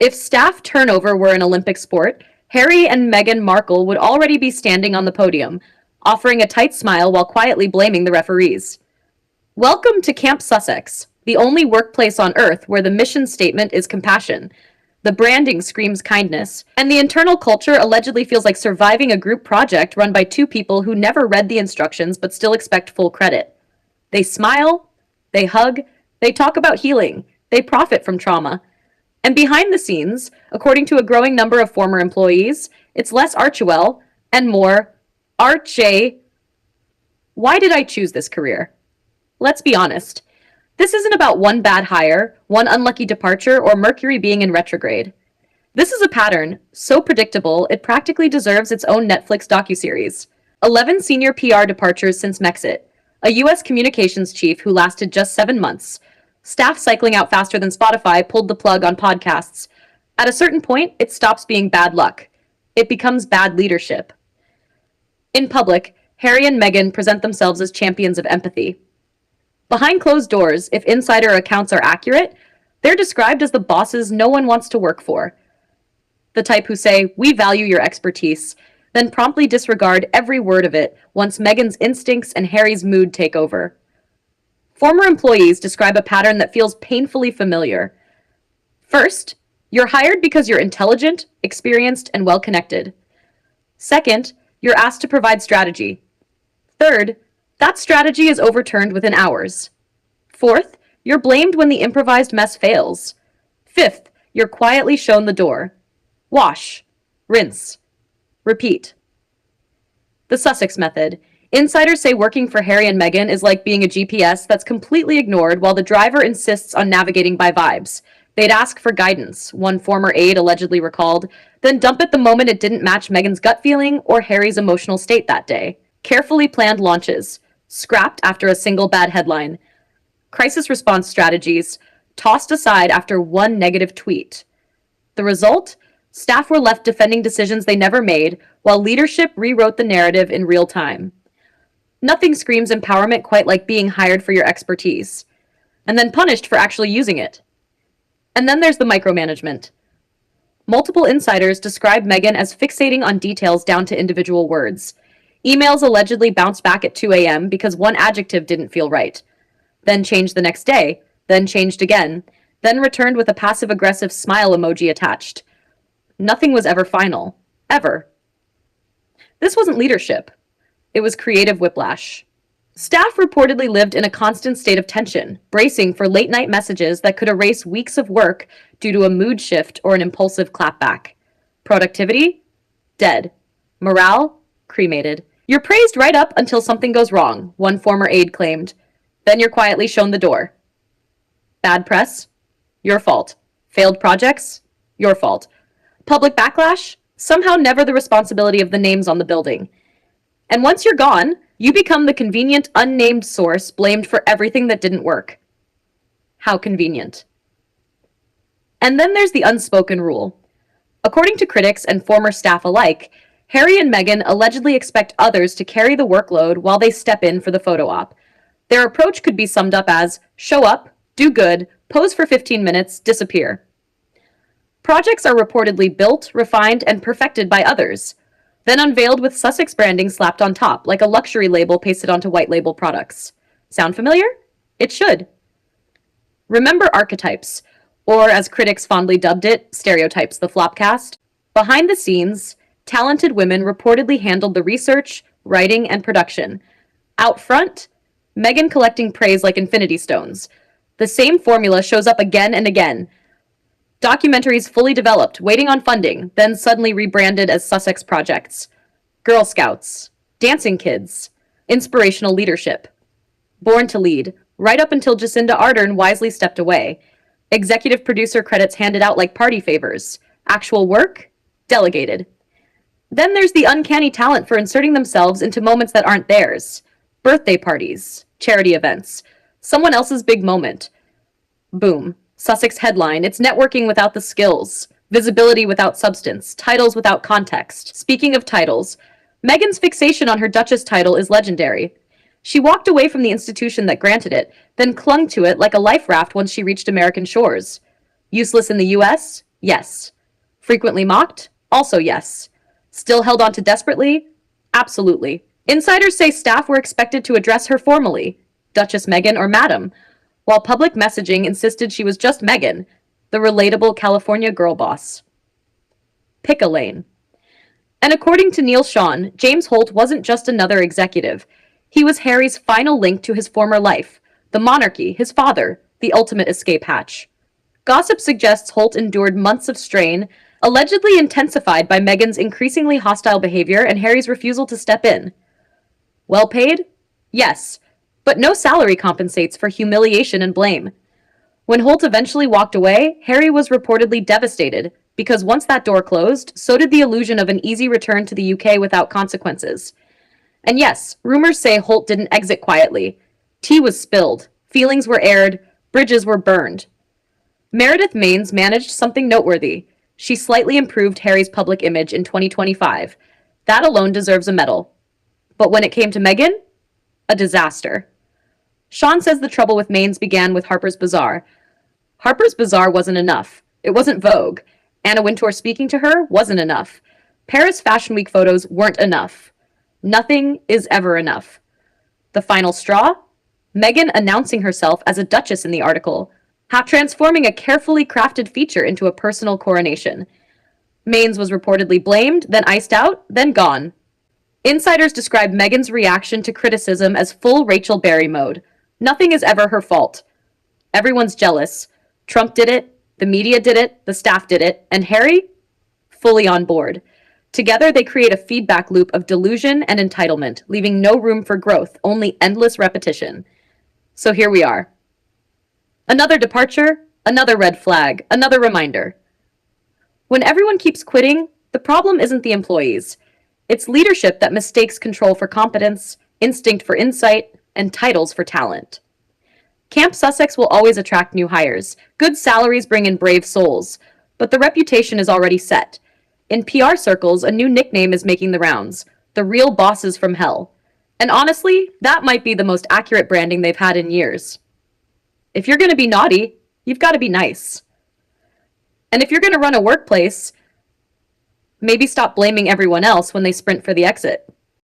If staff turnover were an Olympic sport, Harry and Meghan Markle would already be standing on the podium, offering a tight smile while quietly blaming the referees. Welcome to Camp Sussex, the only workplace on Earth where the mission statement is compassion. The branding screams kindness, and the internal culture allegedly feels like surviving a group project run by two people who never read the instructions but still expect full credit. They smile, they hug, they talk about healing, they profit from trauma. And behind the scenes, according to a growing number of former employees, it's less Archewell and more Archie. Why did I choose this career? Let's be honest. This isn't about one bad hire, one unlucky departure, or Mercury being in retrograde. This is a pattern so predictable it practically deserves its own Netflix docuseries. 11 senior PR departures since Mexit, a U.S. communications chief who lasted just 7 months, staff cycling out faster than Spotify pulled the plug on podcasts. At a certain point, it stops being bad luck. It becomes bad leadership. In public, Harry and Meghan present themselves as champions of empathy. Behind closed doors, if insider accounts are accurate, they're described as the bosses no one wants to work for. The type who say, "We value your expertise," then promptly disregard every word of it once Meghan's instincts and Harry's mood take over. Former employees describe a pattern that feels painfully familiar. First, you're hired because you're intelligent, experienced, and well-connected. Second, you're asked to provide strategy. Third, that strategy is overturned within hours. Fourth, you're blamed when the improvised mess fails. Fifth, you're quietly shown the door. Wash, rinse, repeat. The Sussex method. Insiders say working for Harry and Meghan is like being a GPS that's completely ignored while the driver insists on navigating by vibes. They'd ask for guidance, one former aide allegedly recalled, then dump it the moment it didn't match Meghan's gut feeling or Harry's emotional state that day. Carefully planned launches, scrapped after a single bad headline. Crisis response strategies, tossed aside after one negative tweet. The result? Staff were left defending decisions they never made, while leadership rewrote the narrative in real time. Nothing screams empowerment quite like being hired for your expertise, and then punished for actually using it. And then there's the micromanagement. Multiple insiders describe Meghan as fixating on details down to individual words. Emails allegedly bounced back at 2 a.m. because one adjective didn't feel right. Then changed the next day, then changed again, then returned with a passive-aggressive smile emoji attached. Nothing was ever final. Ever. This wasn't leadership. It was creative whiplash. Staff reportedly lived in a constant state of tension, bracing for late-night messages that could erase weeks of work due to a mood shift or an impulsive clapback. Productivity? Dead. Morale? Cremated. You're praised right up until something goes wrong, one former aide claimed. Then you're quietly shown the door. Bad press? Your fault. Failed projects? Your fault. Public backlash? Somehow never the responsibility of the names on the building. And once you're gone, you become the convenient, unnamed source blamed for everything that didn't work. How convenient. And then there's the unspoken rule. According to critics and former staff alike, Harry and Meghan allegedly expect others to carry the workload while they step in for the photo op. Their approach could be summed up as show up, do good, pose for 15 minutes, disappear. Projects are reportedly built, refined, and perfected by others, then unveiled with Sussex branding slapped on top, like a luxury label pasted onto white label products. Sound familiar? It should. Remember archetypes, or as critics fondly dubbed it, stereotypes, the flopcast? Behind the scenes, talented women reportedly handled the research, writing, and production. Out front, Meghan collecting praise like infinity stones. The same formula shows up again and again. Documentaries fully developed, waiting on funding, then suddenly rebranded as Sussex projects. Girl Scouts, Dancing Kids, Inspirational Leadership. Born to Lead, right up until Jacinda Ardern wisely stepped away. Executive producer credits handed out like party favors. Actual work? Delegated. Then there's the uncanny talent for inserting themselves into moments that aren't theirs. Birthday parties, charity events, someone else's big moment. Boom. Sussex headline, it's networking without the skills, visibility without substance, titles without context. Speaking of titles, Meghan's fixation on her Duchess title is legendary. She walked away from the institution that granted it, then clung to it like a life raft once she reached American shores. Useless in the US? Yes. Frequently mocked? Also yes. Still held on to desperately? Absolutely. Insiders say staff were expected to address her formally, Duchess Meghan or Madam, while public messaging insisted she was just Meghan, the relatable California girl boss. Pick a lane. And according to Neil Sean, James Holt wasn't just another executive. He was Harry's final link to his former life, the monarchy, his father, the ultimate escape hatch. Gossip suggests Holt endured months of strain, allegedly intensified by Meghan's increasingly hostile behavior and Harry's refusal to step in. Well paid? Yes, but no salary compensates for humiliation and blame. When Holt eventually walked away, Harry was reportedly devastated, because once that door closed, so did the illusion of an easy return to the UK without consequences. And yes, rumors say Holt didn't exit quietly. Tea was spilled, feelings were aired, bridges were burned. Meredith Maines managed something noteworthy. She slightly improved Harry's public image in 2025. That alone deserves a medal. But when it came to Meghan, a disaster. Sean says the trouble with Maines began with Harper's Bazaar. Harper's Bazaar wasn't enough. It wasn't Vogue. Anna Wintour speaking to her wasn't enough. Paris Fashion Week photos weren't enough. Nothing is ever enough. The final straw? Meghan announcing herself as a duchess in the article, transforming a carefully crafted feature into a personal coronation. Maines was reportedly blamed, then iced out, then gone. Insiders describe Meghan's reaction to criticism as full Rachel Berry mode. Nothing is ever her fault. Everyone's jealous. Trump did it, the media did it, the staff did it, and Harry? Fully on board. Together, they create a feedback loop of delusion and entitlement, leaving no room for growth, only endless repetition. So here we are. Another departure, another red flag, another reminder. When everyone keeps quitting, the problem isn't the employees. It's leadership that mistakes control for competence, instinct for insight, and titles for talent. Camp Sussex will always attract new hires. Good salaries bring in brave souls, but the reputation is already set. In PR circles, a new nickname is making the rounds, the real bosses from hell. And honestly, that might be the most accurate branding they've had in years. If you're going to be naughty, you've got to be nice. And if you're going to run a workplace, maybe stop blaming everyone else when they sprint for the exit.